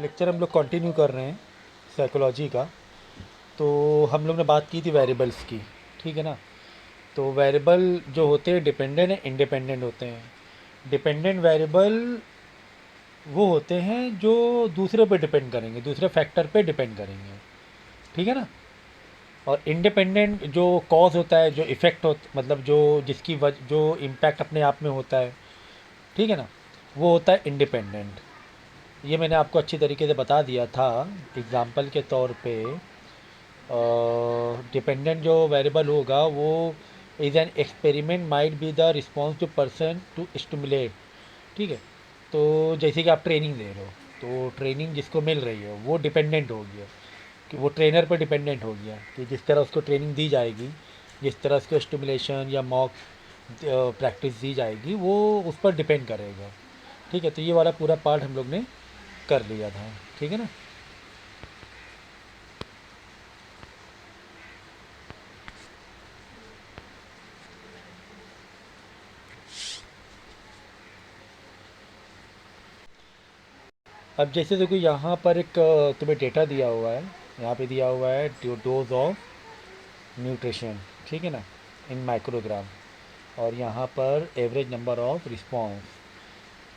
Lecture हम लोग continue कर रहे हैं साइकोलॉजी का। तो हम लोग ने बात की थी वेरिएबल्स की, ठीक है ना। तो वेरिएबल जो होते हैं डिपेंडेंट है इंडिपेंडेंट होते हैं। डिपेंडेंट वेरिएबल वो होते हैं जो दूसरे पे डिपेंड करेंगे, दूसरे फैक्टर पे डिपेंड करेंगे, ठीक है ना। और इंडिपेंडेंट जो कॉज होता है, जो इफ़ेक्ट हो मतलब जो जिसकी जो इम्पैक्ट अपने आप में होता है, ठीक है ना, वो होता है इंडिपेंडेंट। ये मैंने आपको अच्छी तरीके से बता दिया था एग्ज़ाम्पल के तौर पे। डिपेंडेंट जो वेरिएबल होगा वो is an experiment might be the response to person to stimulate, ठीक है। तो जैसे कि आप ट्रेनिंग दे रहे हो, तो ट्रेनिंग जिसको मिल रही है वो डिपेंडेंट हो गया, कि वो ट्रेनर पर डिपेंडेंट हो गया कि जिस तरह उसको ट्रेनिंग दी जाएगी, जिस तरह उसको स्टिमुलेशन या मॉक प्रैक्टिस दी जाएगी, वो उस पर डिपेंड करेगा, ठीक है। तो ये वाला पूरा पार्ट हम लोग ने कर लिया था, ठीक है ना। अब जैसे देखो यहाँ पर एक तुम्हें डेटा दिया हुआ है, यहाँ पे दिया हुआ है डोज ऑफ न्यूट्रिशन, ठीक है ना, इन माइक्रोग्राम। और यहाँ पर एवरेज नंबर ऑफ रिस्पॉन्स,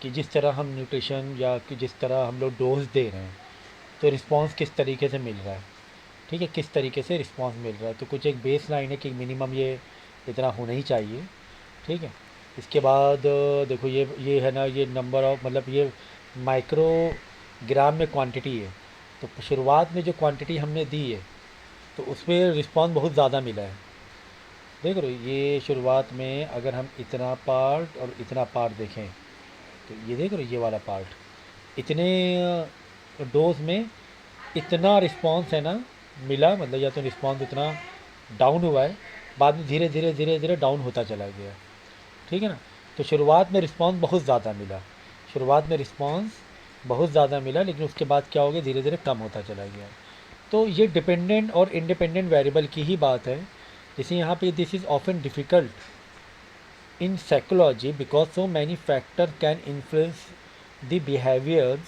कि जिस तरह हम न्यूट्रिशन या कि जिस तरह हम लोग डोज दे रहे हैं तो रिस्पॉन्स किस तरीके से मिल रहा है, ठीक है, किस तरीके से रिस्पॉन्स मिल रहा है। तो कुछ एक बेस लाइन है कि मिनिमम ये इतना होना ही चाहिए, ठीक है। इसके बाद देखो ये है ना, ये नंबर ऑफ मतलब ये माइक्रोग्राम में क्वांटिटी है। तो शुरुआत में जो क्वांटिटी हमने दी है तो उसमें रिस्पॉन्स बहुत ज़्यादा मिला है। देख रहे हो, ये शुरुआत में अगर हम इतना पार्ट और इतना पार्ट देखें तो ये देख रहे हो, ये वाला पार्ट इतने डोज में इतना रिस्पॉन्स है ना मिला, मतलब या तो रिस्पॉन्स इतना डाउन हुआ है, बाद में धीरे धीरे धीरे धीरे डाउन होता चला गया, ठीक है ना। तो शुरुआत में रिस्पॉन्स बहुत ज़्यादा मिला, शुरुआत में रिस्पॉन्स बहुत ज़्यादा मिला, लेकिन उसके बाद क्या हो गया, धीरे धीरे कम होता चला गया। तो ये डिपेंडेंट और इंडिपेंडेंट वेरिएबल की ही बात है। जैसे यहाँ पे this is often difficult in psychology because so many factor can influence the behaviour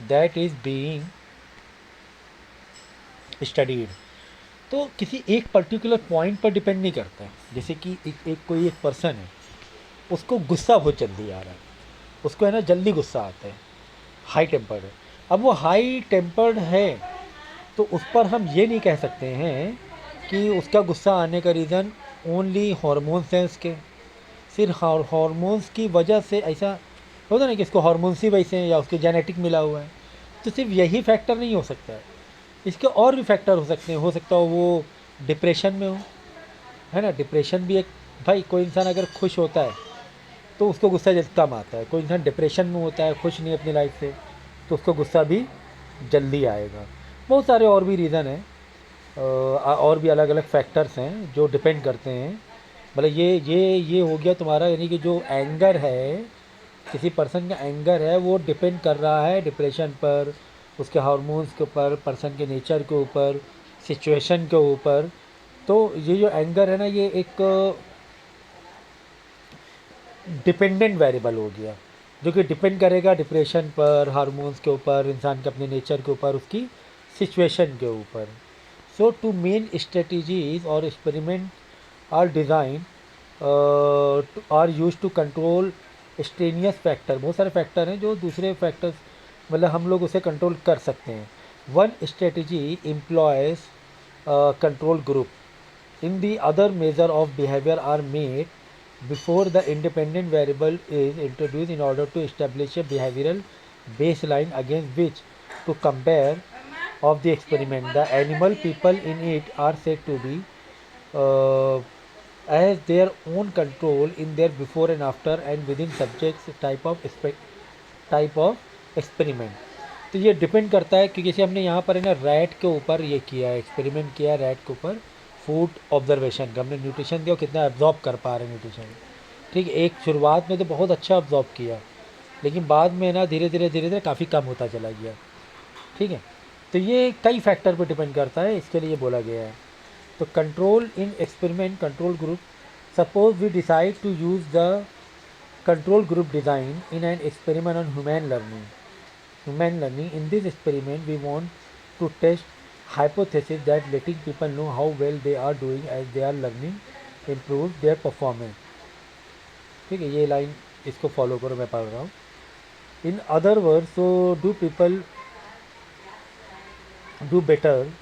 that is being studied. तो किसी एक पर्टिकुलर पॉइंट पर डिपेंड नहीं करता है। जैसे कि कोई एक पर्सन है, उसको गुस्सा बहुत जल्दी आ रहा है, उसको है ना जल्दी गुस्सा आता है, हाई टेम्पर्ड है। अब वो हाई टेम्पर्ड है तो उस पर हम ये नहीं कह सकते हैं कि उसका गुस्सा आने का रीज़न ओनली हॉर्मोन्स हैं उसके, सिर्फ हॉर्मोन्स की वजह से ऐसा होता ना कि इसको हॉर्मोन्स ही वैसे हैं या उसके जेनेटिक मिला हुआ है। तो सिर्फ यही फैक्टर नहीं हो सकता है, इसके और भी फैक्टर हो सकते हैं। हो सकता हो वो डिप्रेशन में हो, है ना। डिप्रेशन भी एक, भाई कोई इंसान अगर खुश होता है तो उसको गुस्सा जल्दी कम आता है, कोई इंसान डिप्रेशन में होता है, खुश नहीं अपनी लाइफ से, तो उसको गुस्सा भी जल्दी आएगा। बहुत सारे और भी रीज़न हैं, और भी अलग अलग फैक्टर्स हैं जो डिपेंड करते हैं। मतलब ये हो गया तुम्हारा, यानी कि जो एंगर है, किसी पर्सन का एंगर है वो डिपेंड कर रहा है डिप्रेशन पर, उसके हार्मोन्स के ऊपर, पर्सन के नेचर के ऊपर, सिचुएशन के ऊपर। तो ये जो एंगर है ना, ये एक डिपेंडेंट वेरिएबल हो गया, जो कि डिपेंड करेगा डिप्रेशन पर, हार्मोन्स के ऊपर, इंसान के अपने नेचर के ऊपर, उसकी सिचुएशन के ऊपर। सो टू मेन स्ट्रेटजीज और experiment are design are use to control strenuous factor. बहुत सारे फैक्टर हैं जो दूसरे फैक्टर्स, मतलब हम लोग उसे कंट्रोल कर सकते हैं। One strategy employs control group in the other measure of behaviour are made before the independent variable is introduced in order to establish a behavioral baseline against which to compare of the experiment. The animal people in it are said to be uh, as their own control in their before and after and within subjects type of experiment. तो ये depend करता है कि जैसे हमने यहाँ पर है ना रैट के ऊपर ये किया है, एक्सपेरिमेंट किया है रैट के ऊपर, फूड ऑब्जर्वेशन का हमने न्यूट्रिशन दिया, कितना एब्जॉर्ब कर पा रहे हैं न्यूट्रिशन, ठीक है। एक शुरुआत में तो बहुत अच्छा ऑब्जॉर्व किया, लेकिन बाद में ना धीरे धीरे धीरे धीरे काफ़ी कम होता चला गया, ठीक है। तो ये कई फैक्टर पर डिपेंड करता है, इसके लिए बोला गया है। तो control in experiment control group, suppose we decide to use the control group design in an experiment on human learning. human learning. In this experiment, we want to test hypothesis that letting people know how well they are doing as they are learning improves their performance. ठीक है, ये line इसको follow करो, मैं पढ़ रहा हूँ. In other word, so do people do better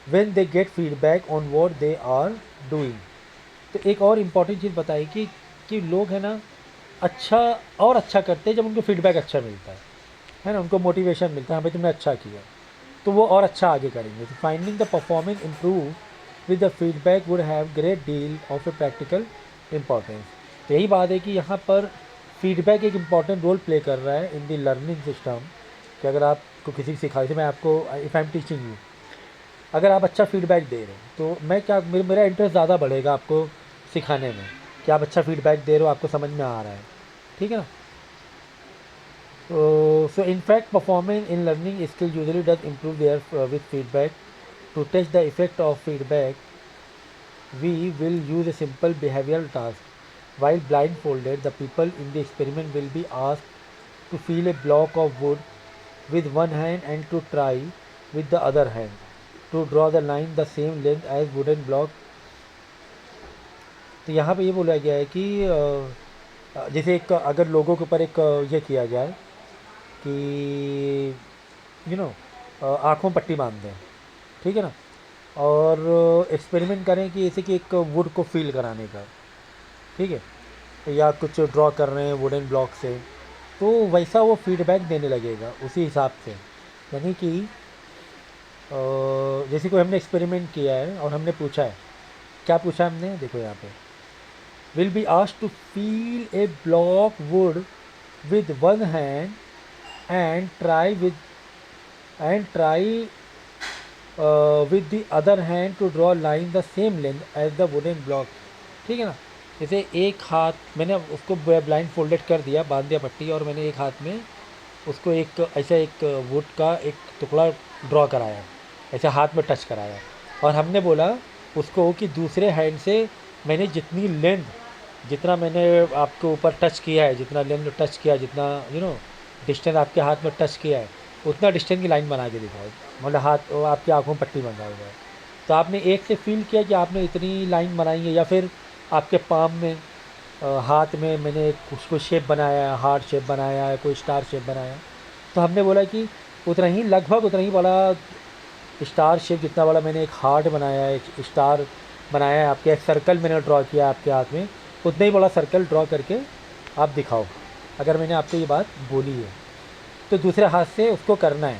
when they get feedback on what they are doing. तो एक और इम्पॉर्टेंट चीज़ बताई कि लोग है ना अच्छा और अच्छा करते हैं जब उनको फीडबैक अच्छा मिलता है ना, उनको मोटिवेशन मिलता है, हाँ भाई तुमने अच्छा किया, तो वो और अच्छा आगे करेंगे. तो finding the performance improve with the feedback would have great deal of a practical importance. तो यही बात है कि यहाँ पर फीडबैक एक इम्पॉर्टेंट रोल प्ले कर रहा है इन दी लर्निंग सिस्टम. कि अगर आपको किसी को सिखा, जैसे मैं आपको, if I am teaching you, अगर आप अच्छा फीडबैक दे रहे हो तो मैं क्या, मेरा इंटरेस्ट ज़्यादा बढ़ेगा आपको सिखाने में, कि आप अच्छा फीडबैक दे रहे हो, आपको समझ में आ रहा है. ठीक है ना. So in fact, performance in learning skill usually does improve there with feedback. To test the effect of feedback, we will use a simple behavioral task. While blindfolded, the people in the experiment will be asked to feel a block of wood with one hand and to try with the other hand to draw the line the same length as wooden block. तो यहाँ पे ये बोला गया है कि जैसे एक, अगर लोगों के ऊपर एक ये किया जाए कि यू नो आँखों में पट्टी बांध दें, ठीक है ना, और एक्सपेरिमेंट करें कि जैसे कि एक वुड को फील कराने का, ठीक है, या कुछ ड्रॉ कर रहे हैं वुडन ब्लॉक से, तो वैसा वो फीडबैक देने लगेगा उसी हिसाब से. यानी कि जैसे कोई हमने एक्सपेरिमेंट किया है और हमने पूछा है, क्या पूछा हमने, देखो यहाँ पे, will be asked to feel a block wood with one hand and try with the other hand to draw line the same length as the wooden block. ठीक है ना. जैसे एक हाथ मैंने उसको ब्लाइंड फोल्डेड कर दिया, बांध दिया पट्टी, और मैंने एक हाथ में उसको एक ऐसा एक वुड का एक टुकड़ा ड्रॉ कराया, ऐसे हाथ में टच कराया, और हमने बोला उसको कि दूसरे हैंड से मैंने जितनी लेंथ, जितना मैंने आपके ऊपर टच किया है, जितना लेंथ टच किया, जितना डिस्टेंस आपके हाथ में टच किया है, उतना डिस्टेंस की लाइन बना के दिखाओ, मतलब हाथ आपकी आँखों में पट्टी बंधा हुआ है. तो आपने एक से फील किया कि आपने इतनी लाइन बनाई है, या फिर आपके पाम में, हाथ में मैंने उसको शेप बनाया है, हार्ट शेप बनाया है, कोई स्टार शेप बनाया, तो हमने बोला कि उतना ही, लगभग उतना ही बड़ा स्टार शेप, जितना बड़ा मैंने एक हार्ट बनाया है, एक स्टार बनाया है, आपके एक सर्कल मैंने ड्रॉ किया आपके हाथ में, उतना ही बड़ा सर्कल ड्रॉ करके आप दिखाओ. अगर मैंने आपको ये बात बोली है तो दूसरे हाथ से उसको करना है,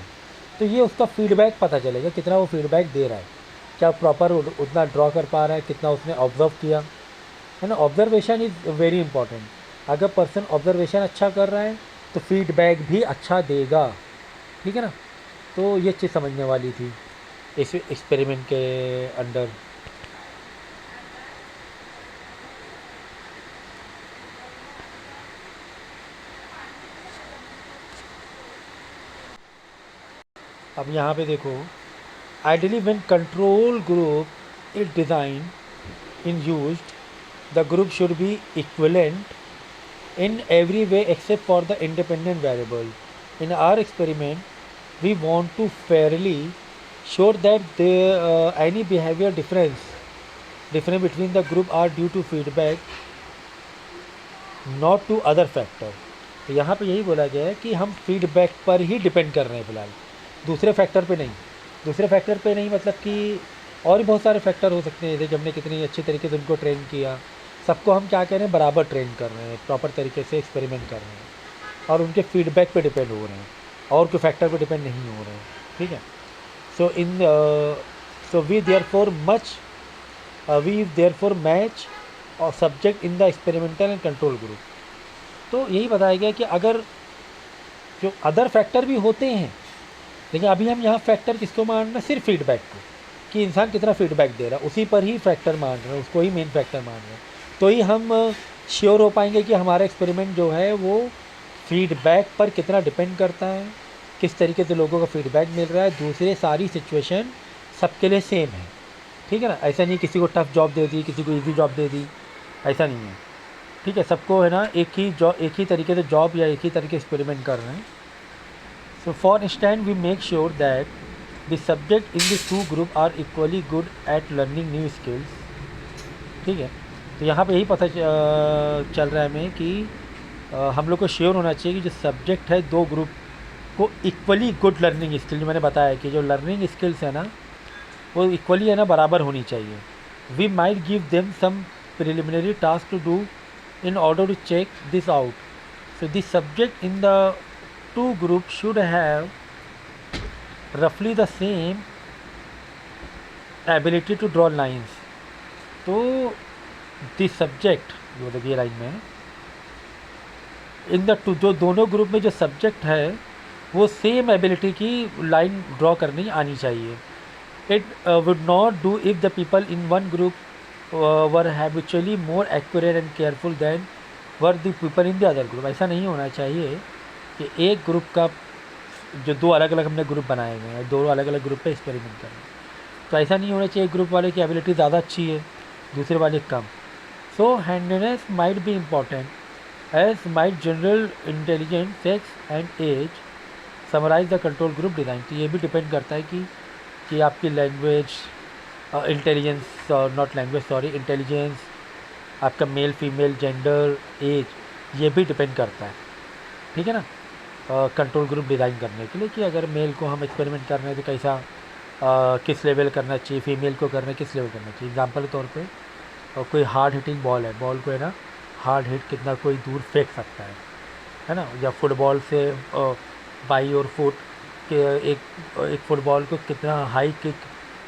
तो ये उसका फीडबैक पता चलेगा, कितना वो फीडबैक दे रहा है, क्या प्रॉपर उतना ड्रॉ कर पा रहा है, कितना उसने ऑब्ज़र्व किया है ना. Observation is very important. अगर पर्सन ऑब्जर्वेशन अच्छा कर रहा है तो फीडबैक भी अच्छा देगा. ठीक है ना. तो ये चीज़ समझने वाली थी इस एक्सपेरिमेंट के अंडर. अब यहाँ पे देखो, ideally when control group is design in used, the group should be equivalent in every way except for the independent variable. In our experiment, we want to fairly show that any behavior difference between the group are due to feedback, not to other factor. तो यहाँ पे यही बोला गया है कि हम feedback पर ही डिपेंड कर रहे हैं फ़िलहाल, दूसरे फैक्टर पे नहीं. दूसरे फैक्टर पे नहीं मतलब कि और भी बहुत सारे फैक्टर हो सकते हैं, जैसे हमने कितनी अच्छी तरीके से उनको ट्रेन किया, सबको हम क्या कह रहे हैं, बराबर ट्रेन कर रहे हैं, प्रॉपर तरीके से एक्सपेरिमेंट कर रहे हैं, और उनके फीडबैक पे डिपेंड हो रहे हैं, और कोई फैक्टर पे डिपेंड नहीं हो रहे हैं. ठीक है. So we therefore match और subject in the experimental and control group. तो यही बताया गया कि अगर जो अदर फैक्टर भी होते हैं, लेकिन अभी हम यहाँ फैक्टर किसको मान रहे हैं, सिर्फ फीडबैक को, कि इंसान कितना फीडबैक दे रहा है, उसी पर ही फैक्टर मान रहे हैं, उसको ही मेन फैक्टर मान रहे हैं. तो ही हम श्योर हो पाएंगे कि हमारा एक्सपेरिमेंट जो है वो फीडबैक पर कितना डिपेंड करता है, किस तरीके से लोगों का फीडबैक मिल रहा है. दूसरे सारी सिचुएशन सबके लिए सेम है. ठीक है ना. ऐसा नहीं किसी को टफ जॉब दे दी, किसी को इजी जॉब दे दी, ऐसा नहीं है. ठीक है. सबको है ना एक ही तरीके से जॉब या एक ही तरीके एक्सपेरिमेंट कर रहे हैं. So for instance, we make sure that the subject in the two group are equally good at learning new skills. ठीक है, तो यहाँ पे यही पता चल रहा है हमें कि हम लोग को श्योर होना चाहिए कि जो सब्जेक्ट है दो ग्रुप को इक्वली गुड लर्निंग स्किल, जो मैंने बताया कि जो लर्निंग स्किल्स है ना वो इक्वली है ना बराबर होनी चाहिए. We might give them some preliminary task to do in order to check this out. So the subject in the two groups should have roughly the same ability to draw lines. तो the subject जो देखिए line में in the two, जो दोनों group में जो subject है वो सेम एबिलिटी की लाइन ड्रॉ करनी आनी चाहिए. It would not do if the people in one group were habitually more accurate and careful than were the people in the other group. ऐसा नहीं होना चाहिए कि एक ग्रुप का जो दो अलग अलग हमने ग्रुप बनाए हुए हैं, दो अलग अलग ग्रुप पे एक्सपेरिमेंट करें, तो ऐसा नहीं होना चाहिए ग्रुप वाले की एबिलिटी ज़्यादा अच्छी है दूसरे वाले कम. So handiness might be important age might general intelligence, sex and age summarize the control group design. तो ये भी डिपेंड करता है कि आपकी language intelligence, not language sorry, intelligence, आपका मेल फीमेल, जेंडर, एज, ये भी डिपेंड करता है. ठीक है ना, कंट्रोल ग्रुप डिज़ाइन करने के लिए कि अगर मेल को हम एक्सपेरिमेंट कर रहे हैं तो कैसा किस लेवल करना चाहिए, फीमेल को करना है किस लेवल करना चाहिए. एग्जांपल के तौर पे कोई हार्ड हिटिंग बॉल है, बॉल को है ना हार्ड हिट कितना कोई दूर फेंक सकता है ना, या फुटबॉल से बाई और फुट के एक फुटबॉल को कितना हाई किक,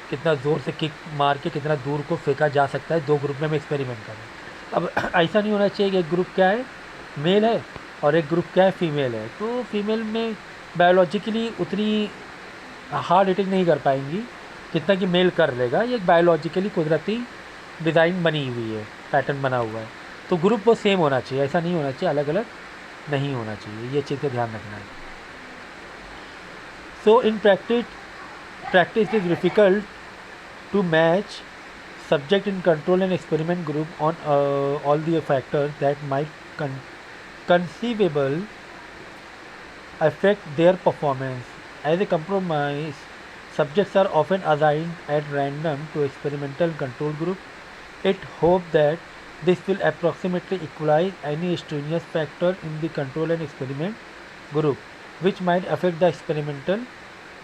कितना ज़ोर से किक मार के कितना दूर को फेंका जा सकता है. दो ग्रुप में हम एक्सपेरिमेंट करें. अब ऐसा नहीं होना चाहिए कि एक ग्रुप क्या है मेल है और एक ग्रुप क्या है फीमेल है. तो फीमेल में बायोलॉजिकली उतनी हार्ड हिटिंग नहीं कर पाएंगी जितना कि मेल कर लेगा. ये एक बायोलॉजिकली कुदरती डिज़ाइन बनी हुई है, पैटर्न बना हुआ है. तो ग्रुप वो सेम होना चाहिए, ऐसा नहीं होना चाहिए अलग अलग नहीं होना चाहिए. ये चीज़ का ध्यान रखना है. सो इन practice is difficult to match subject in control and experiment group on all the factors that might conceivable affect their performance. As a compromise, subjects are often assigned at random to experimental control group. It hoped that this will approximately equalize any extraneous factor in the control and experiment group which might affect the experimental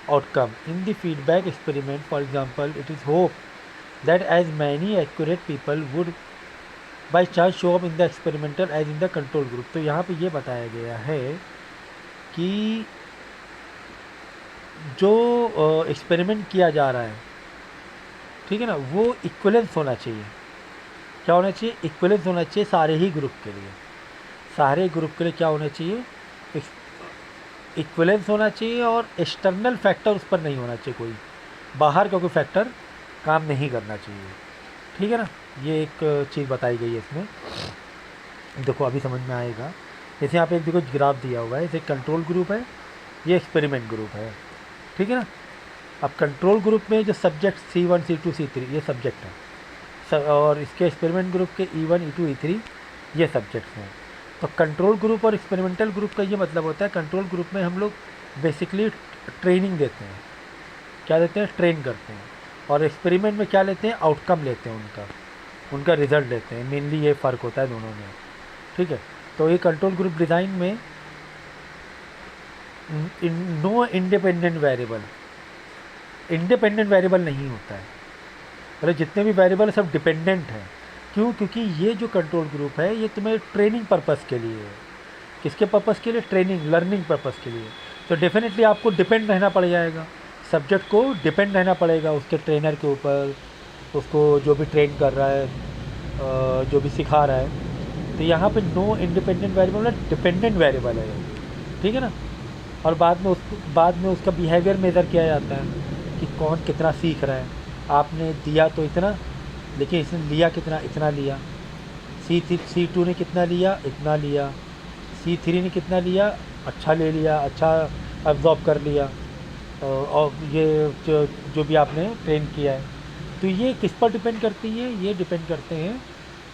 outcome. In the feedback experiment, for example, it is hoped that as many accurate people would by chance show up in the experimental as in the control group. तो यहाँ पे ये बताया गया है कि जो experiment किया जा रहा है, ठीक है ना, वो इक्वलेंस होना चाहिए. क्या होना चाहिए? इक्वलेंस होना चाहिए सारे ही ग्रुप के लिए. सारे ग्रुप के लिए क्या होना चाहिए? इक्वलेंस होना चाहिए और एक्सटर्नल फैक्टर उस पर नहीं होना चाहिए. कोई बाहर का कोई फैक्टर काम नहीं करना चाहिए. ठीक है ना, ये एक चीज़ बताई गई है इसमें. देखो अभी समझ में आएगा. जैसे यहाँ पे एक देखो ग्राफ दिया हुआ है, जैसे कंट्रोल ग्रुप है, ये एक्सपेरिमेंट ग्रुप है. ठीक है ना. अब कंट्रोल ग्रुप में जो सब्जेक्ट C1, C2, C3 ये सब्जेक्ट है, और इसके एक्सपेरिमेंट ग्रुप के E1, E2, E3 ये सब्जेक्ट्स हैं. तो कंट्रोल ग्रुप और एक्सपेरिमेंटल ग्रुप का ये मतलब होता है, कंट्रोल ग्रुप में हम लोग बेसिकली ट्रेनिंग देते हैं. क्या देते हैं? ट्रेन करते हैं. और एक्सपेरिमेंट में क्या लेते हैं? आउटकम लेते हैं, उनका रिजल्ट लेते हैं. मेनली ये फ़र्क होता है दोनों में. ठीक है. तो ये कंट्रोल ग्रुप डिज़ाइन में no independent variable, independent variable नहीं होता है. मतलब जितने भी वेरिएबल सब डिपेंडेंट हैं. क्यों? क्योंकि ये जो कंट्रोल ग्रुप है ये तुम्हें ट्रेनिंग पर्पस के लिए है. किसके पर्पस के लिए? ट्रेनिंग, लर्निंग पर्पस के लिए. तो डेफिनेटली आपको डिपेंड रहना पड़ जाएगा, सब्जेक्ट को डिपेंड रहना पड़ेगा उसके ट्रेनर के ऊपर, उसको जो भी ट्रेन कर रहा है, जो भी सिखा रहा है. तो यहाँ पे नो इंडिपेंडेंट वेरिएबल मतलब डिपेंडेंट वेरिएबल है. ठीक है ना. और बाद में उसका बिहेवियर मेज़र किया जाता है कि कौन कितना सीख रहा है. आपने दिया तो इतना, लेकिन इसने लिया कितना? इतना लिया. C2 ने कितना लिया? इतना लिया. C3 ने कितना लिया? अच्छा ले लिया, अच्छा एब्जॉर्ब कर लिया. और ये जो भी आपने ट्रेन किया है. तो ये किस पर डिपेंड करती है? ये डिपेंड करते हैं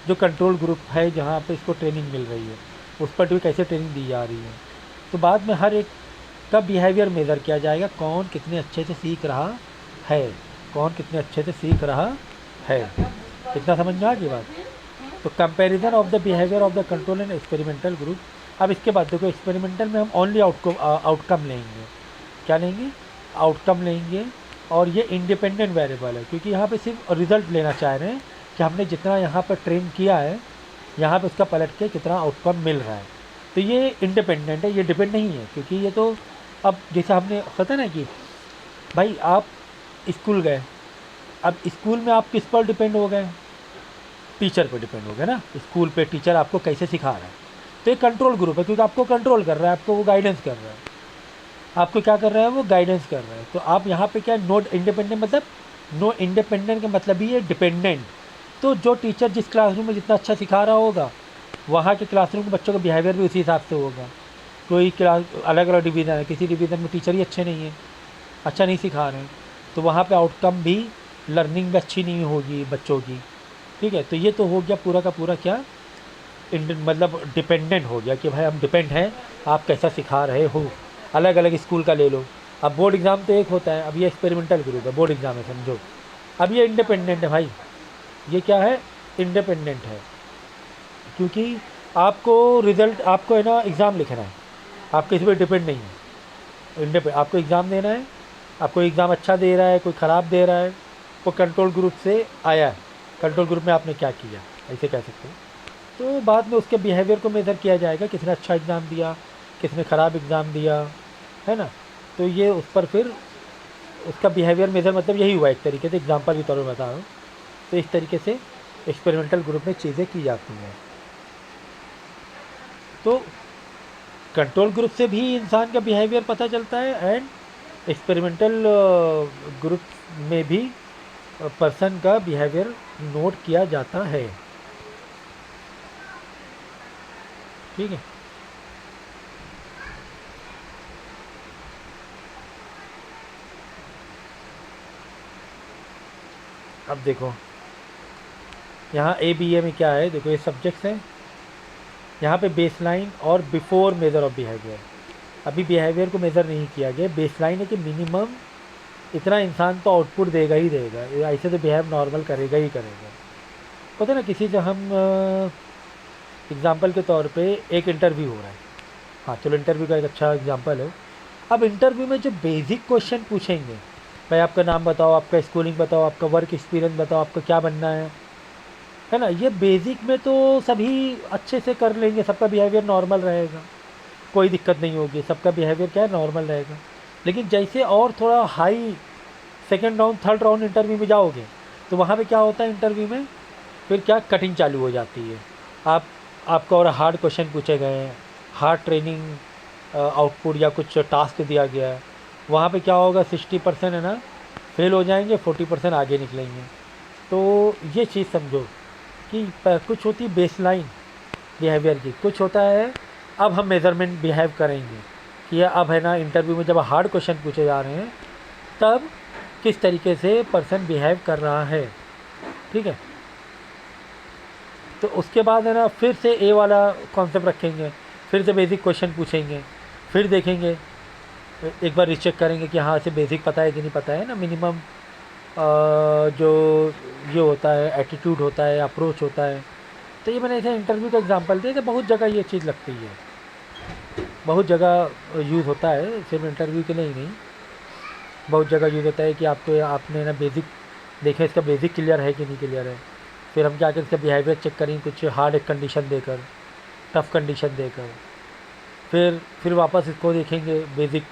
जो कंट्रोल ग्रुप है जहाँ पे इसको ट्रेनिंग मिल रही है, उस पर भी कैसे ट्रेनिंग दी जा रही है. तो बाद में हर एक का बिहेवियर मेज़र किया जाएगा, कौन कितने अच्छे से सीख रहा है, कौन कितने अच्छे से सीख रहा है। इतना समझ में आ गई बात। तो comparison of the behaviour of the control and experimental group. अब इसके बाद देखो, एक्सपेरिमेंटल में हम ओनली आउटकम लेंगे। क्या लेंगे? आउटकम लेंगे। और ये इंडिपेंडेंट वेरिएबल है, क्योंकि यहाँ पे सिर्फ रिजल्ट लेना चाह रहे हैं कि हमने जितना यहाँ पर ट्रेन किया है, यहाँ पे उसका पलट के कितना आउटकम मिल रहा है। तो ये इंडिपेंडेंट है, ये डिपेंड नहीं है, क्योंकि ये तो अब जैसे हमने पता है ना कि भाई आप स्कूल गए, अब स्कूल में आप किस पर डिपेंड हो गए? टीचर पर डिपेंड हो गए ना। स्कूल पे टीचर आपको कैसे सिखा रहा है, तो एक कंट्रोल ग्रुप है, क्योंकि आपको कंट्रोल कर रहा है, आपको वो गाइडेंस कर रहा है। आपको क्या कर रहा है? वो गाइडेंस कर रहा है। तो आप यहाँ पे क्या, नोट इंडिपेंडेंट मतलब, नो इंडिपेंडेंट का मतलब ही है डिपेंडेंट। तो जो टीचर जिस क्लासरूम में जितना अच्छा सिखा रहा होगा, वहाँ के क्लासरूम के बच्चों का बिहेवियर भी उसी हिसाब से होगा। कोई क्लास अलग अलग डिवीज़न है, किसी डिवीज़न में टीचर ही अच्छे नहीं हैं, अच्छा नहीं सिखा रहे हैं, तो वहाँ पे आउटकम भी, लर्निंग भी अच्छी नहीं होगी बच्चों की। ठीक है, तो ये तो हो गया पूरा का पूरा क्या, मतलब डिपेंडेंट हो गया कि भाई हम डिपेंड हैं, आप कैसा सिखा रहे हो। अलग अलग स्कूल का ले लो, अब बोर्ड एग्ज़ाम तो एक होता है, अब ये एक्सपेरिमेंटल ग्रुप है, बोर्ड एग्ज़ाम है समझो। अब ये इंडिपेंडेंट है भाई, ये क्या है? इंडिपेंडेंट है, क्योंकि आपको रिज़ल्ट, आपको है ना एग्ज़ाम लिखना है, आप किसी पर डिपेंड नहीं है। आपको एग्ज़ाम देना है, आपको एग्ज़ाम अच्छा दे रहा है, कोई ख़राब दे रहा है, वो कंट्रोल ग्रुप से आया है। कंट्रोल ग्रुप में आपने क्या किया, ऐसे कह सकते हो। तो बाद में उसके बिहेवियर को मेज़र किया जाएगा, किसने अच्छा एग्ज़ाम दिया, किसने ख़राब एग्ज़ाम दिया, है ना। तो ये उस पर फिर उसका बिहेवियर मेज़र मतलब यही हुआ एक तरीके से, एग्जांपल के तौर पर बता रहा हूँ। तो इस तरीके से एक्सपेरिमेंटल ग्रुप में चीज़ें की जाती हैं। तो कंट्रोल ग्रुप से भी इंसान का बिहेवियर पता चलता है, एंड एक्सपेरिमेंटल ग्रुप में भी पर्सन का बिहेवियर नोट किया जाता है। ठीक है। अब देखो यहाँ ABA में क्या है, देखो ये सब्जेक्ट्स हैं, यहाँ पे बेसलाइन और बिफोर मेज़र ऑफ बिहेवियर। अभी बिहेवियर को मेज़र नहीं किया गया, बेसलाइन है कि मिनिमम इतना इंसान तो आउटपुट देगा ही देगा, ऐसे तो बिहेव नॉर्मल करेगा ही करेगा। पता है ना, किसी से हम एग्ज़ाम्पल के तौर पे एक इंटरव्यू हो रहा है, हाँ चलो इंटरव्यू का एक अच्छा एग्जांपल है। अब इंटरव्यू में जो बेसिक क्वेश्चन पूछेंगे, भाई आपका नाम बताओ, आपका स्कूलिंग बताओ, आपका वर्क एक्सपीरियंस बताओ, आपका क्या बनना है ना, ये बेसिक में तो सभी अच्छे से कर लेंगे, सबका बिहेवियर नॉर्मल रहेगा, कोई दिक्कत नहीं होगी, सबका बिहेवियर क्या है, नॉर्मल रहेगा। लेकिन जैसे और थोड़ा high second round third round interview में जाओगे, तो वहाँ पे क्या होता है इंटरव्यू में, फिर क्या कटिंग चालू हो जाती है। आपको और हार्ड क्वेश्चन पूछे गए हैं, हार्ड ट्रेनिंग आउटपुट या कुछ टास्क दिया गया है, वहाँ पे क्या होगा, 60% है ना फेल हो जाएंगे, 40% आगे निकलेंगे। तो ये चीज़ समझो कि कुछ होती बेसलाइन बिहेवियर की, कुछ होता है अब हम मेज़रमेंट बिहेव करेंगे कि अब है ना इंटरव्यू में जब हार्ड क्वेश्चन पूछे जा रहे हैं, तब किस तरीके से पर्सन बिहेव कर रहा है। ठीक है, तो उसके बाद है ना फिर से ए वाला कॉन्सेप्ट रखेंगे, फिर से बेसिक क्वेश्चन पूछेंगे, फिर देखेंगे, एक बार रीचेक करेंगे कि हाँ इसे बेसिक पता है कि नहीं पता है ना, मिनिमम जो ये होता है एटीट्यूड होता है, अप्रोच होता है। तो ये मैंने ऐसे इंटरव्यू का एग्जांपल दिया कि बहुत जगह ये चीज़ लगती है, बहुत जगह यूज़ होता है, सिर्फ इंटरव्यू के लिए ही नहीं, बहुत जगह यूज़ होता है कि आपने ना बेसिक देखें इसका बेसिक क्लियर है कि नहीं क्लियर है, फिर हम क्या करें इसका बिहेवियर चेक करें कुछ हार्ड कंडीशन देकर, टफ़ कंडीशन देकर, फिर वापस इसको देखेंगे बेसिक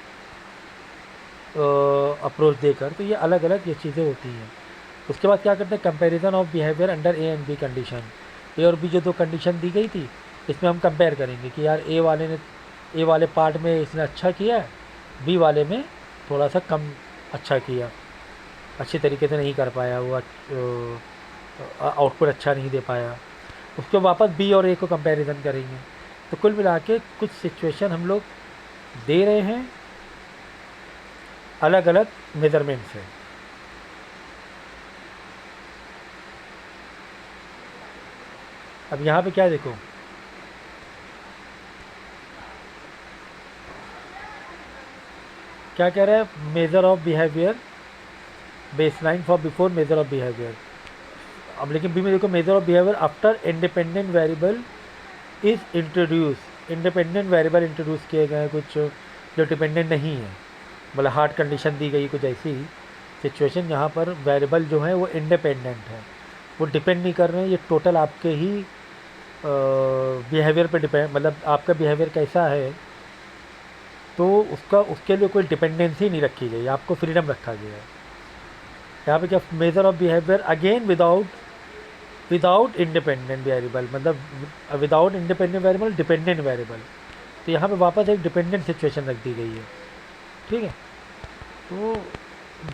अप्रोच देकर। तो ये अलग अलग ये चीज़ें होती हैं। उसके बाद क्या करते हैं, comparison of behaviour under A and B condition. A और बी जो दो कंडीशन दी गई थी, इसमें हम कंपेयर करेंगे कि यार ए वाले पार्ट में इसने अच्छा किया, बी वाले में थोड़ा सा कम अच्छा किया, अच्छी तरीके से नहीं कर पाया, वो आउटपुट अच्छा नहीं दे पाया। उसके वापस बी और ए को कंपैरिजन करेंगे। तो कुल मिला के कुछ सिचुएशन हम लोग दे रहे हैं अलग अलग मेज़रमेंट से। अब यहाँ पे क्या देखो, क्या कह रहा है, major of behaviour baseline for before major of behaviour. अब लेकिन बी में देखो, major of behaviour after independent variable is introduce. Independent variable introduce किए गए कुछ जो डिपेंडेंट नहीं है, मतलब हार्ड कंडीशन दी गई कुछ ऐसी सिचुएशन जहाँ पर वेरिएबल जो है वो इंडिपेंडेंट है, वो डिपेंड नहीं कर रहे हैं, ये टोटल आपके ही बिहेवियर पे डिपेंड, मतलब आपका बिहेवियर कैसा है तो उसका उसके लिए कोई डिपेंडेंसी नहीं रखी गई, आपको फ्रीडम रखा गया है। यहाँ पे क्या, measure of behaviour again without independent variable, मतलब without independent variable dependent variable, तो यहाँ पे वापस एक डिपेंडेंट सिचुएशन रख दी गई है। ठीक है, तो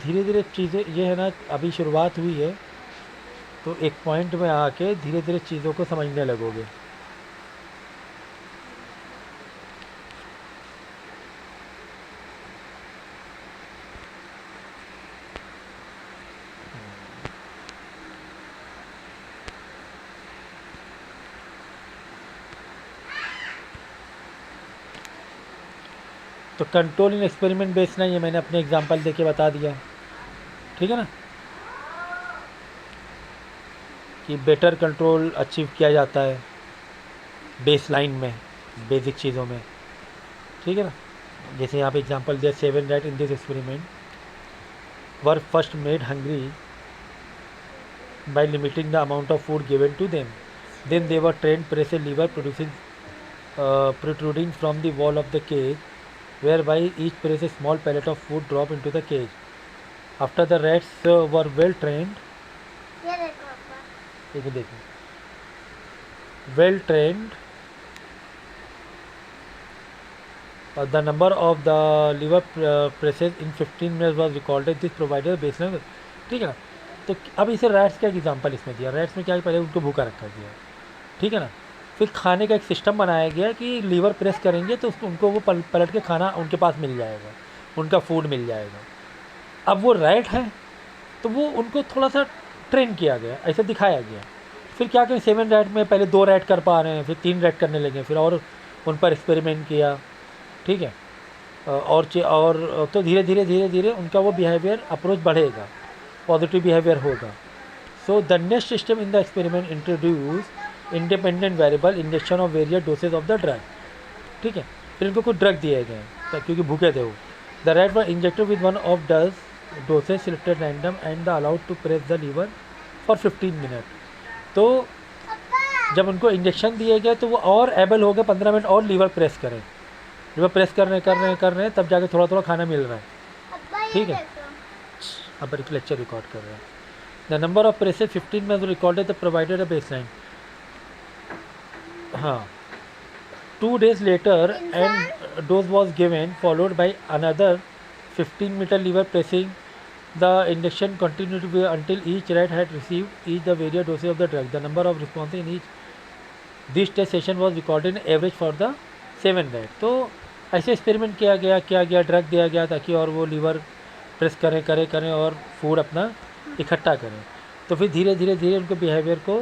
धीरे धीरे चीज़ें ये है ना, अभी शुरुआत हुई है तो एक पॉइंट में आके धीरे धीरे चीज़ों को समझने लगोगे। तो कंट्रोल इन एक्सपेरिमेंट बेस्ड नहीं, ये मैंने अपने एग्जांपल देके बता दिया। ठीक है ना, कि बेटर कंट्रोल अचीव किया जाता है बेस लाइन में, बेसिक चीज़ों में। ठीक है ना, जैसे यहाँ पे एग्जांपल दिया, 7 rat in this experiment were first made hungry by limiting the amount of food given to them. Then they were trained press a lever protruding from the wall of the cage, whereby each press a small pellet of food drop into the cage. After the rats were well trained, well trained, the number of the lever presses in 15 minutes was recorded. This provided a baseline. ठीक है ना, तो अब इसे rats का example इसमें दिया। Rats में क्या है, पहले उनको भूखा रखा गया, ठीक है ना, फिर खाने का एक सिस्टम बनाया गया कि लीवर प्रेस करेंगे तो उनको वो पलट के खाना उनके पास मिल जाएगा, उनका फूड मिल जाएगा। अब वो रैट है तो वो उनको थोड़ा सा ट्रेन किया गया, ऐसा दिखाया गया। फिर क्या करें, 7 रैट में पहले 2 रैट कर पा रहे हैं, फिर 3 रैट करने लगे, फिर और उन पर एक्सपेरिमेंट किया। ठीक है, और तो धीरे धीरे धीरे धीरे उनका वो बिहेवियर अप्रोच बढ़ेगा, पॉजिटिव बिहेवियर होगा। So the next system in the experiment introduce independent variable injection of various dosage of the drug. ठीक है, फिर इनको कुछ ड्रग दिए गए क्योंकि भूखे थे वो। The rat were injected with one of dosage selected random and the allowed to press the lever for 15 minute. तो जब उनको इंजेक्शन दिए गए तो वो और एबल हो गए 15 मिनट और लीवर प्रेस करें। लीवर प्रेस कर रहे हैं तब जाके थोड़ा थोड़ा खाना मिल रहा है। ठीक है, अब एक लेक्चर रिकॉर्ड कर रहे हैं। द नंबर ऑफ प्रेसेस 15 में recorded the provided a baseline. हाँ, 2 days later and dose was given followed by another 15-meter lever pressing. The injection continued to be until each rat had received each the various doses of the drug. The number of responses in each this test session was recorded in average for the 7 rat. तो ऐसे experiment किया गया, drug दिया गया ताकि और वो liver press करें और फूड अपना इकट्ठा करें। तो फिर धीरे धीरे उनके बिहेवियर को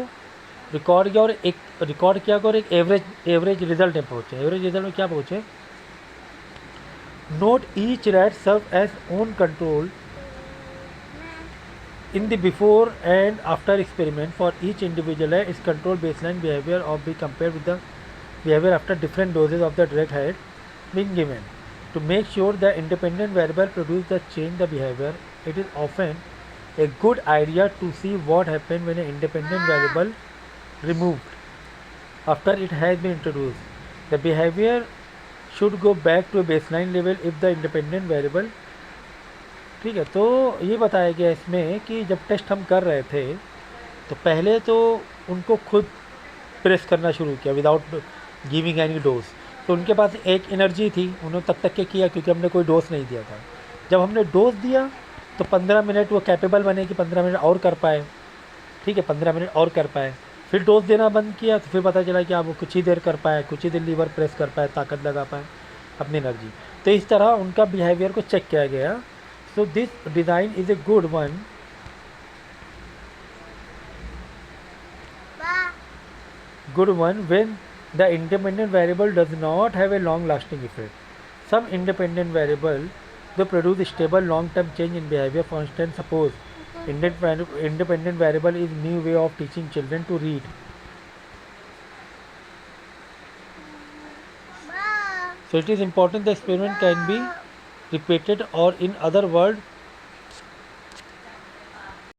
रिकॉर्ड किया और एक एवरेज रिजल्ट में पहुँचे। एवरेज रिजल्ट में क्या पहुँचे, note each rat serve as own control in the before and after experiment for each individual its control baseline behavior of be compared with the behavior after different doses of the drug had been given. To make sure the independent variable produce the change the behavior, it is often a good idea to see what happened when an independent variable removed after it has been introduced. The behavior should go back to a baseline level if the independent variable। ठीक है, तो ये बताया गया इसमें कि जब test हम कर रहे थे तो पहले तो उनको खुद प्रेस करना शुरू किया विदाउट गिविंग एनी डोज। तो उनके पास एक एनर्जी थी, उन्होंने तब तक के किया क्योंकि हमने कोई डोज नहीं दिया था। जब हमने डोज दिया तो 15 मिनट वो कैपेबल बने कि 15 मिनट और कर पाए। ठीक है, 15 मिनट और कर पाए, फिर डोज देना बंद किया तो फिर पता चला कि आप वो कुछ ही देर कर पाए, कुछ ही देर लीवर प्रेस कर पाए, ताकत लगा पाए अपनी एनर्जी। तो इस तरह उनका बिहेवियर को चेक किया गया। So this design is a good one. Good one when the independent variable does not have a long lasting effect. Some independent variable they produce stable long-term change in behavior. For instance, suppose independent variable is new way of teaching children to read. So it is important the experiment can be repeated, or in other words,